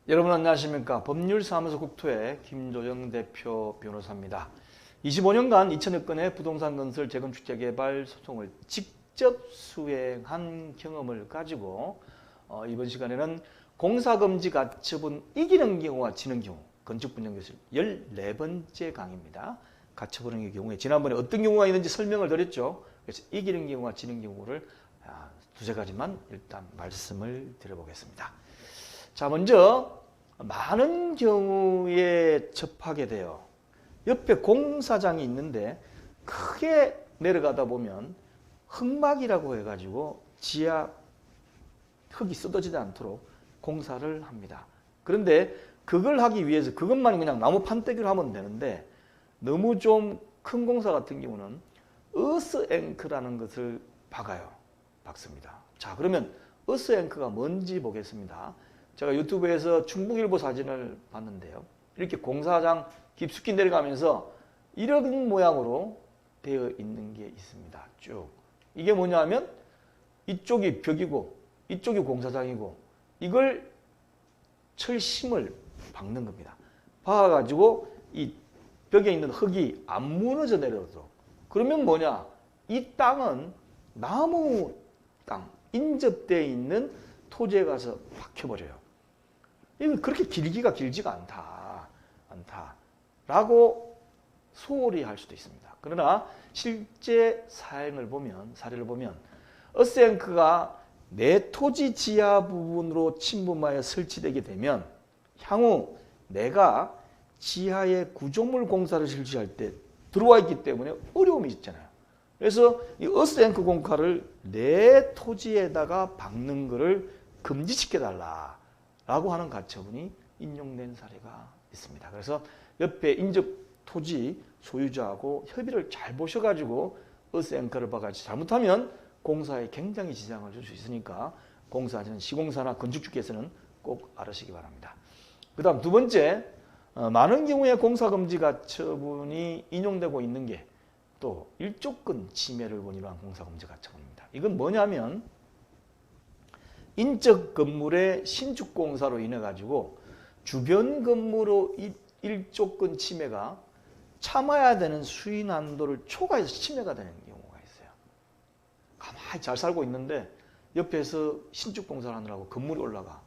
여러분 안녕하십니까. 법률사무소 국토의 김조정 대표 변호사입니다. 25년간 2천여 건의 부동산 건설 재건축 재개발 소송을 직접 수행한 경험을 가지고 이번 시간에는 공사금지 가처분 이기는 경우와 지는 경우 건축분쟁기술 14번째 강의입니다. 가처분의 경우에 지난번에 어떤 경우가 있는지 설명을 드렸죠. 그래서 이기는 경우와 지는 경우를 두세 가지만 일단 말씀을 드려보겠습니다. 자, 먼저 많은 경우에 접하게 돼요. 옆에 공사장이 있는데 크게 내려가다 보면 흙막이라고 해가지고 지하 흙이 쏟아지지 않도록 공사를 합니다. 그런데 그걸 하기 위해서 그것만 그냥 나무 판때기로 하면 되는데 너무 좀 큰 공사 같은 경우는 어스앵크라는 것을 박습니다. 자, 그러면 어스앵크가 뭔지 보겠습니다. 제가 유튜브에서 충북일보 사진을 봤는데요. 이렇게 공사장 깊숙이 내려가면서 이런 모양으로 되어 있는 게 있습니다. 쭉. 이게 뭐냐면 이쪽이 벽이고 이쪽이 공사장이고 이걸 철심을 박는 겁니다. 박아가지고 이 벽에 있는 흙이 안 무너져 내려오도록. 그러면 뭐냐? 이 땅은 나무 땅, 인접되어 있는 토지에 가서 박혀버려요. 이거 그렇게 길기가 길지가 않다라고 소홀히 할 수도 있습니다. 그러나 실제 사례를 보면 어스앵크가 내 토지 지하 부분으로 침범하여 설치되게 되면 향후 내가 지하에 구조물 공사를 실시할 때 들어와 있기 때문에 어려움이 있잖아요. 그래서 이 어스앵크 공사를 내 토지에다가 박는 것을 금지시켜달라 라고 하는 가처분이 인용된 사례가 있습니다. 그래서 옆에 인접 토지 소유자하고 협의를 잘 보셔가지고 어스앵커를 박아야지 잘못하면 공사에 굉장히 지장을 줄 수 있으니까 공사하시는 시공사나 건축주께서는 꼭 알으시기 바랍니다. 그 다음 두 번째, 많은 경우에 공사금지 가처분이 인용되고 있는 게 또 일조권 침해를 원인으로 한 공사금지 가처분입니다. 이건 뭐냐면 인적 건물의 신축 공사로 인해 가지고 주변 건물로 일조권 침해가 참아야 되는 수위 난도를 초과해서 침해가 되는 경우가 있어요. 가만히 잘 살고 있는데 옆에서 신축 공사를 하느라고 건물이 올라가.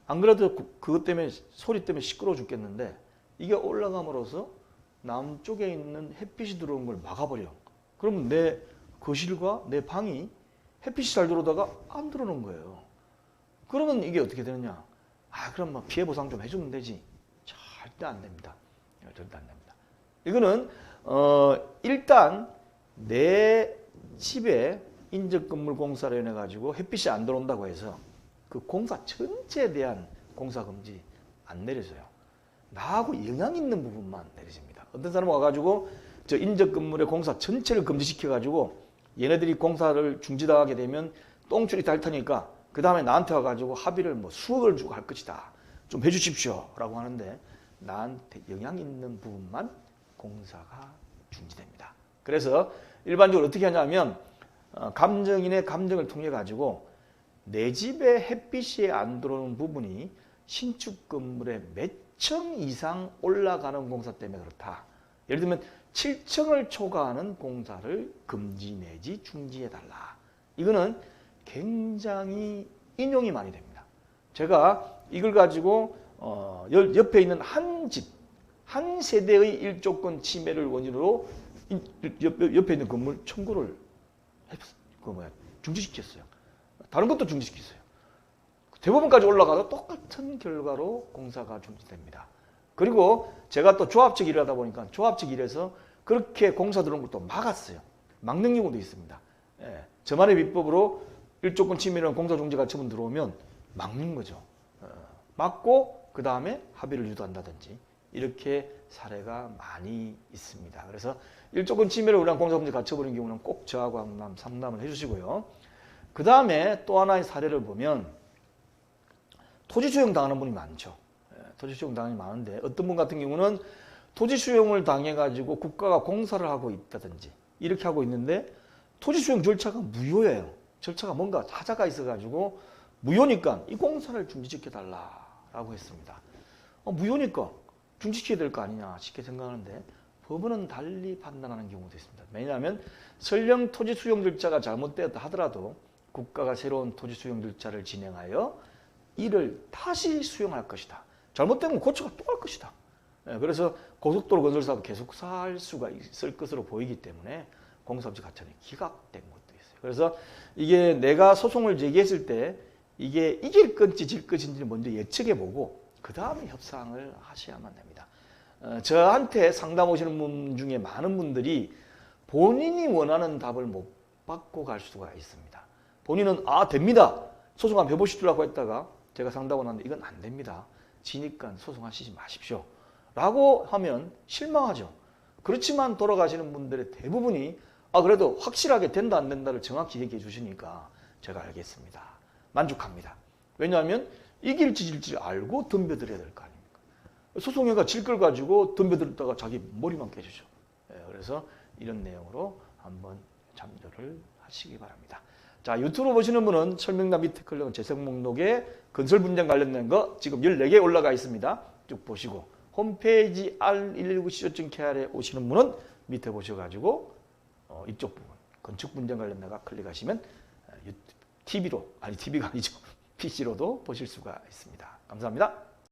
안 그래도 그것 때문에 소리 때문에 시끄러워 죽겠는데 이게 올라감으로써 남쪽에 있는 햇빛이 들어오는 걸 막아버려. 그러면 내 거실과 내 방이 햇빛이 잘 들어오다가 안 들어오는 거예요. 그러면 이게 어떻게 되느냐? 그럼 뭐 피해 보상 좀 해주면 되지. 절대 안 됩니다. 절대 안 됩니다. 이거는 일단 내 집에 인접 건물 공사를 인해 가지고 햇빛이 안 들어온다고 해서 그 공사 전체에 대한 공사 금지 안 내려져요. 나하고 영향 있는 부분만 내려집니다. 어떤 사람 와가지고 저 인접 건물의 공사 전체를 금지시켜 가지고 얘네들이 공사를 중지당하게 되면 똥줄이 닳다니까 그 다음에 나한테 와가지고 합의를 뭐 수억을 주고 할 것이다. 좀 해주십시오. 라고 하는데 나한테 영향 있는 부분만 공사가 중지됩니다. 그래서 일반적으로 어떻게 하냐면 감정인의 감정을 통해 가지고 내 집에 햇빛이 안 들어오는 부분이 신축 건물의 몇 층 이상 올라가는 공사 때문에 그렇다. 예를 들면 7층을 초과하는 공사를 금지 내지 중지해달라. 이거는 굉장히 인용이 많이 됩니다. 제가 이걸 가지고 옆에 있는 한 집, 한 세대의 일조권 침해를 원인으로 옆에 있는 건물 청구를 중지시켰어요. 다른 것도 중지시켰어요. 대법원까지 올라가서 똑같은 결과로 공사가 중지됩니다. 그리고 제가 또 조합적 일을 하다 보니까 조합적 일에서 그렇게 공사 들어오는 것도 막았어요. 막는 경우도 있습니다. 저만의 비법으로 일조권 침해라는 공사 중지 가처분 들어오면 막는 거죠. 막고 그 다음에 합의를 유도한다든지 이렇게 사례가 많이 있습니다. 그래서 일조권 침해를 우리가 공사금지 가처분인 경우는 꼭 저하고 상담을 해주시고요. 그 다음에 또 하나의 사례를 보면 토지 수용 당하는 분이 많죠. 토지 수용 당하는 분이 많은데 어떤 분 같은 경우는 토지 수용을 당해가지고 국가가 공사를 하고 있다든지 이렇게 하고 있는데 토지 수용 절차가 무효예요. 절차가 뭔가 하자가 있어가지고 무효니까 이 공사를 중지시켜달라 라고 했습니다. 무효니까 중지시켜야 될 거 아니냐 쉽게 생각하는데 법원은 달리 판단하는 경우도 있습니다. 왜냐하면 설령 토지 수용 절차가 잘못되었다 하더라도 국가가 새로운 토지 수용 절차를 진행하여 이를 다시 수용할 것이다. 잘못되면 고쳐가 또 할 것이다. 그래서 고속도로 건설 사업 계속 살 수가 있을 것으로 보이기 때문에 공사업체 가처분이 기각된 것도 있어요. 그래서 이게 내가 소송을 제기했을 때 이게 이길 건지 질 것인지 먼저 예측해 보고 그 다음에 협상을 하셔야만 됩니다. 저한테 상담 오시는 분 중에 많은 분들이 본인이 원하는 답을 못 받고 갈 수가 있습니다. 본인은 됩니다. 소송 한번 해보시더라고 했다가 제가 상담을 하는데 이건 안 됩니다. 지니까 소송하시지 마십시오. 라고 하면 실망하죠. 그렇지만 돌아가시는 분들의 대부분이 그래도 확실하게 된다 안 된다를 정확히 얘기해 주시니까 제가 알겠습니다. 만족합니다. 왜냐하면 이길지 질지 알고 덤벼들어야 될 거 아닙니까? 소송회가 질 걸 가지고 덤벼들었다가 자기 머리만 깨지죠. 그래서 이런 내용으로 한번 참조를 하시기 바랍니다. 자, 유튜브 보시는 분은 설명란 밑에 클릭은 재생 목록에 건설 분쟁 관련된 거 지금 14개 올라가 있습니다. 쭉 보시고 홈페이지 r119co.kr에 오시는 분은 밑에 보셔가지고 이쪽 부분 건축 분쟁 관련된 거 클릭하시면 TV로 TV가 아니죠. PC로도 보실 수가 있습니다. 감사합니다.